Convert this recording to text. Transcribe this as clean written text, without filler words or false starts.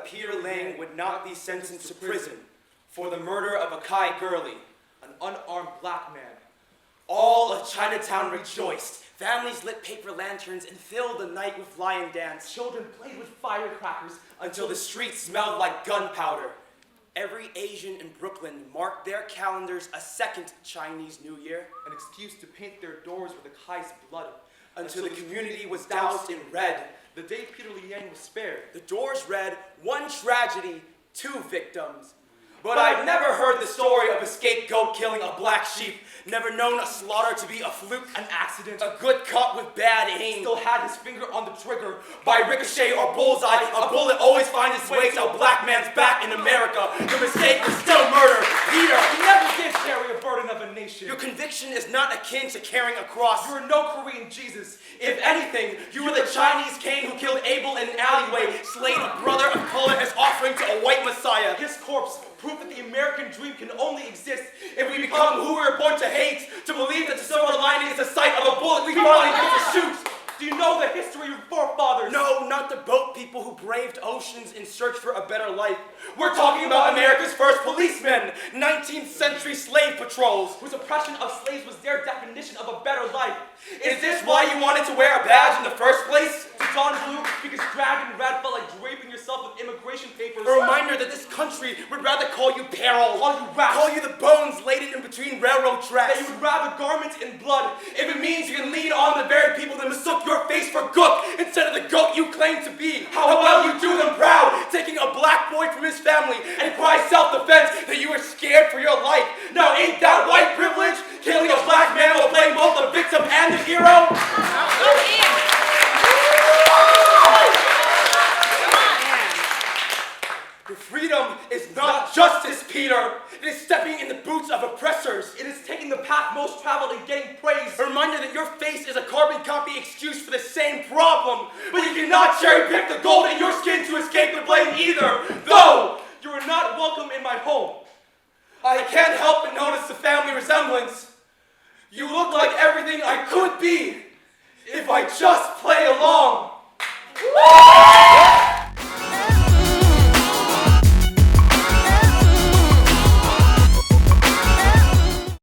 that Peter Liang would not be sentenced to prison for the murder of Akai Gurley, an unarmed black man. all of Chinatown rejoiced. Families lit paper lanterns and filled the night with lion dance. Children played with firecrackers Until the streets smelled like gunpowder. Every Asian in Brooklyn marked their calendars a second Chinese New Year. an excuse to paint their doors with Akai's blood. Until the community was doused in red. The day Peter Liang was spared. The doors read, 1 tragedy, 2 victims. But I've never heard the story of a scapegoat killing a black sheep. Never known a slaughter to be a fluke, An accident. a good cop with bad aim. Still had his finger on the trigger. By ricochet or bullseye, a bullet always finds its way to a black man's back in America. The mistake was still murder. Peter, He never did carry a burden of a nation. your conviction is not akin to carrying a cross. You are no Korean Jesus. If anything, you were the Chinese Cain who killed Abel in an alleyway, slayed a brother of color as offering to a white messiah. His corpse, proof that the American dream can only exist If we become who we were born to hate, to believe that the silver lining is the sight of a bullet we finally get to shoot. Do you know the history of your forefathers? No, not the boat people who braved oceans in search for a better life. We're talking about America's first policemen, 19th century slave patrols. Whose oppression of slaves was their definition of a better life. Is this why you wanted to wear a badge in the first place? To don blue, because dragged in red felt like draping yourself with immigration papers. A reminder that this country would rather call you peril, Call you rats. call you the bones laid in between railroad tracks. That you would rather garments in blood. If it means you can lean on the very people that mistook your face for gook instead of the goat you claim to be. How well you do them proud, taking a black boy from his family and cry self-defense that you were scared for your life. Now ain't that white privilege? Killing a black man while playing both the victim and the hero? Your freedom is not justice, Peter. It is stepping in the boots of oppressors. It is taking the path most traveled and getting praise. A reminder that your face is a carbon copy excuse for the same problem. But you cannot cherry pick the gold in your skin to escape the blame either. Though You are not welcome in my home. I can't help but notice the family resemblance. You look like everything I could be if I just play along.